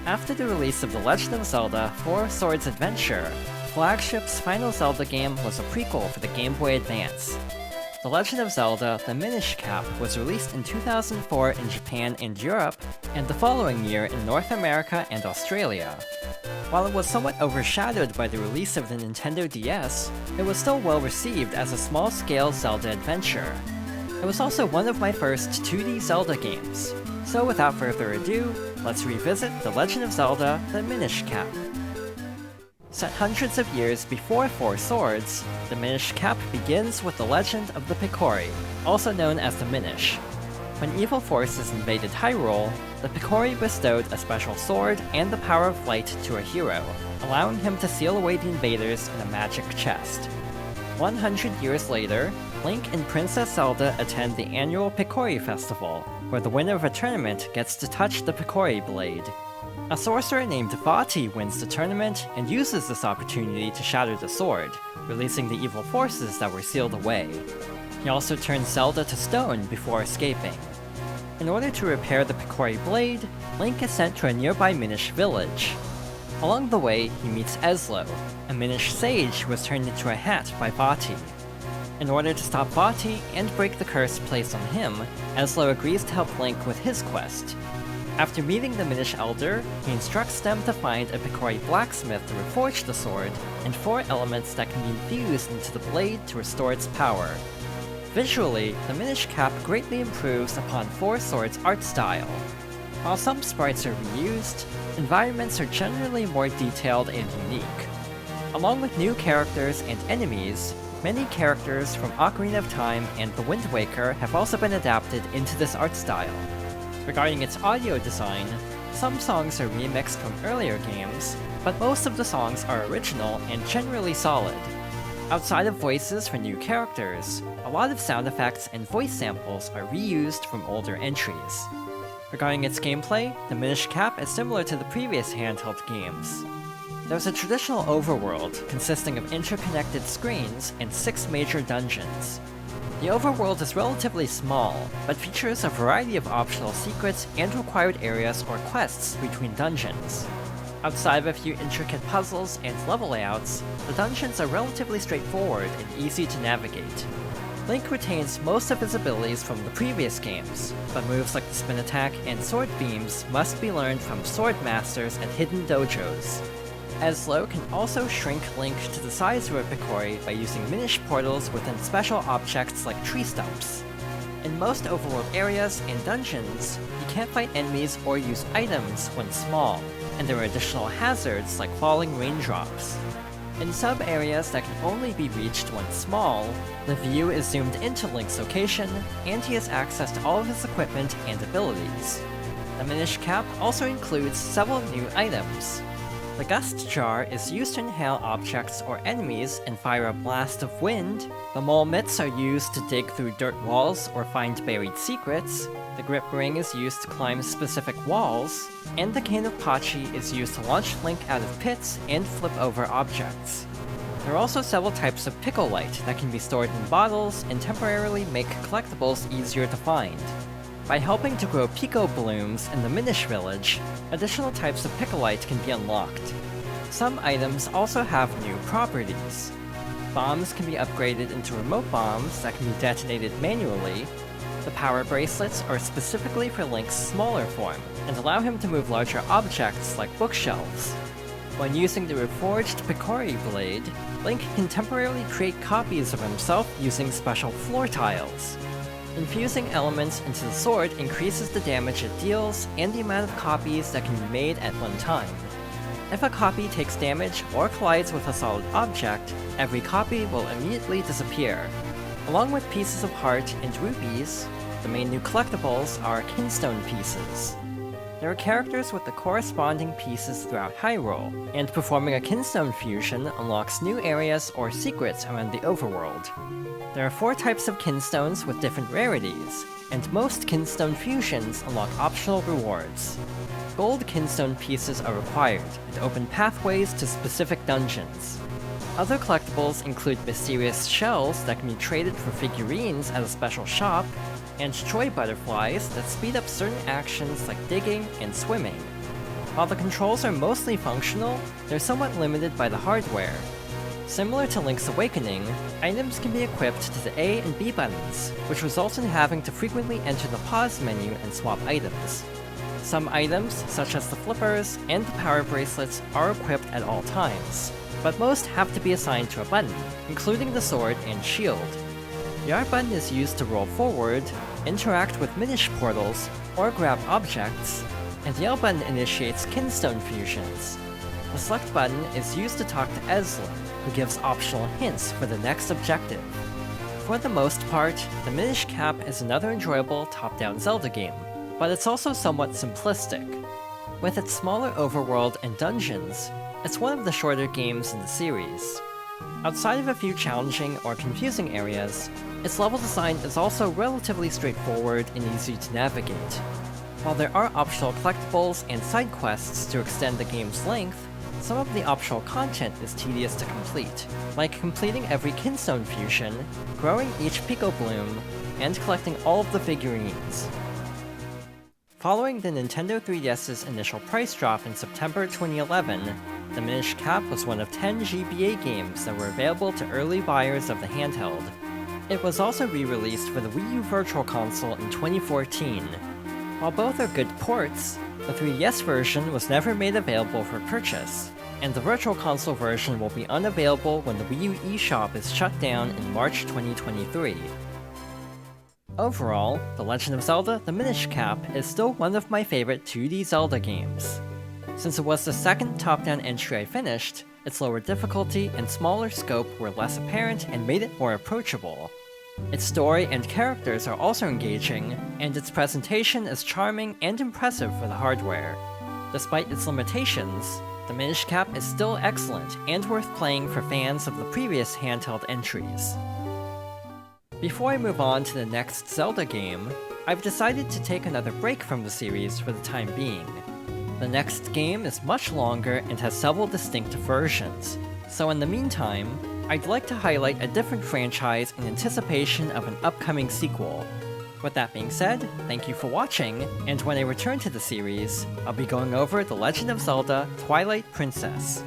After the release of The Legend of Zelda 4 Swords Adventure, Flagship's final Zelda game was a prequel for the Game Boy Advance. The Legend of Zelda The Minish Cap was released in 2004 in Japan and Europe, and the following year in North America and Australia. While it was somewhat overshadowed by the release of the Nintendo DS, it was still well received as a small-scale Zelda adventure. It was also one of my first 2D Zelda games. So without further ado, let's revisit The Legend of Zelda The Minish Cap. Set hundreds of years before Four Swords, the Minish Cap begins with the legend of the Picori, also known as the Minish. When evil forces invaded Hyrule, the Picori bestowed a special sword and the power of light to a hero, allowing him to seal away the invaders in a magic chest. 100 years later, Link and Princess Zelda attend the annual Picori Festival, where the winner of a tournament gets to touch the Picori blade. A sorcerer named Vati wins the tournament and uses this opportunity to shatter the sword, releasing the evil forces that were sealed away. He also turns Zelda to stone before escaping. In order to repair the Picori blade, Link is sent to a nearby Minish village. Along the way, he meets Eslo, a Minish sage who was turned into a hat by Vati. In order to stop Vati and break the curse placed on him, Eslo agrees to help Link with his quest. After meeting the Minish Elder, he instructs them to find a Picori blacksmith to reforge the sword, and 4 elements that can be infused into the blade to restore its power. Visually, the Minish Cap greatly improves upon Four Swords' art style. While some sprites are reused, environments are generally more detailed and unique. Along with new characters and enemies, many characters from Ocarina of Time and The Wind Waker have also been adapted into this art style. Regarding its audio design, some songs are remixed from earlier games, but most of the songs are original and generally solid. Outside of voices for new characters, a lot of sound effects and voice samples are reused from older entries. Regarding its gameplay, the Minish Cap is similar to the previous handheld games. There's a traditional overworld consisting of interconnected screens and 6 major dungeons. The overworld is relatively small, but features a variety of optional secrets and required areas or quests between dungeons. Outside of a few intricate puzzles and level layouts, the dungeons are relatively straightforward and easy to navigate. Link retains most of his abilities from the previous games, but moves like the spin attack and sword beams must be learned from sword masters at hidden dojos. Eslo can also shrink Link to the size of a Picori by using Minish portals within special objects like tree stumps. In most overworld areas and dungeons, you can't fight enemies or use items when small, and there are additional hazards like falling raindrops. In sub-areas that can only be reached when small, the view is zoomed into Link's location, and he has access to all of his equipment and abilities. The Minish Cap also includes several new items. The Gust Jar is used to inhale objects or enemies and fire a blast of wind. The Mole Mitts are used to dig through dirt walls or find buried secrets. The Grip Ring is used to climb specific walls. And the Cane of Pachi is used to launch Link out of pits and flip over objects. There are also several types of Pickle Light that can be stored in bottles and temporarily make collectibles easier to find. By helping to grow Pico Blooms in the Minish village, additional types of Picolite can be unlocked. Some items also have new properties. Bombs can be upgraded into remote bombs that can be detonated manually. The power bracelets are specifically for Link's smaller form, and allow him to move larger objects like bookshelves. When using the reforged Picori blade, Link can temporarily create copies of himself using special floor tiles. Infusing elements into the sword increases the damage it deals and the amount of copies that can be made at one time. If a copy takes damage or collides with a solid object, every copy will immediately disappear. Along with pieces of heart and rupees, the main new collectibles are Kinstone pieces. There are characters with the corresponding pieces throughout Hyrule, and performing a Kinstone fusion unlocks new areas or secrets around the overworld. There are 4 types of Kinstones with different rarities, and most Kinstone fusions unlock optional rewards. Gold Kinstone pieces are required, and open pathways to specific dungeons. Other collectibles include mysterious shells that can be traded for figurines at a special shop, and toy butterflies that speed up certain actions like digging and swimming. While the controls are mostly functional, they're somewhat limited by the hardware. Similar to Link's Awakening, items can be equipped to the A and B buttons, which results in having to frequently enter the pause menu and swap items. Some items, such as the flippers and the power bracelets, are equipped at all times, but most have to be assigned to a button, including the sword and shield. The R button is used to roll forward, interact with Minish portals, or grab objects, and the L button initiates kinstone fusions. The select button is used to talk to Eslin, who gives optional hints for the next objective. For the most part, the Minish Cap is another enjoyable top-down Zelda game, but it's also somewhat simplistic. With its smaller overworld and dungeons, it's one of the shorter games in the series. Outside of a few challenging or confusing areas, its level design is also relatively straightforward and easy to navigate. While there are optional collectibles and side quests to extend the game's length, some of the optional content is tedious to complete, like completing every kinstone fusion, growing each Pico Bloom, and collecting all of the figurines. Following the Nintendo 3DS's initial price drop in September 2011, the Minish Cap was one of 10 GBA games that were available to early buyers of the handheld. It was also re-released for the Wii U Virtual Console in 2014. While both are good ports, the 3DS version was never made available for purchase, and the Virtual Console version will be unavailable when the Wii U eShop is shut down in March 2023. Overall, The Legend of Zelda: The Minish Cap is still one of my favorite 2D Zelda games. Since it was the second top-down entry I finished, its lower difficulty and smaller scope were less apparent and made it more approachable. Its story and characters are also engaging, and its presentation is charming and impressive for the hardware. Despite its limitations, the Minish Cap is still excellent and worth playing for fans of the previous handheld entries. Before I move on to the next Zelda game, I've decided to take another break from the series for the time being. The next game is much longer and has several distinct versions, so in the meantime, I'd like to highlight a different franchise in anticipation of an upcoming sequel. With that being said, thank you for watching, and when I return to the series, I'll be going over The Legend of Zelda: Twilight Princess.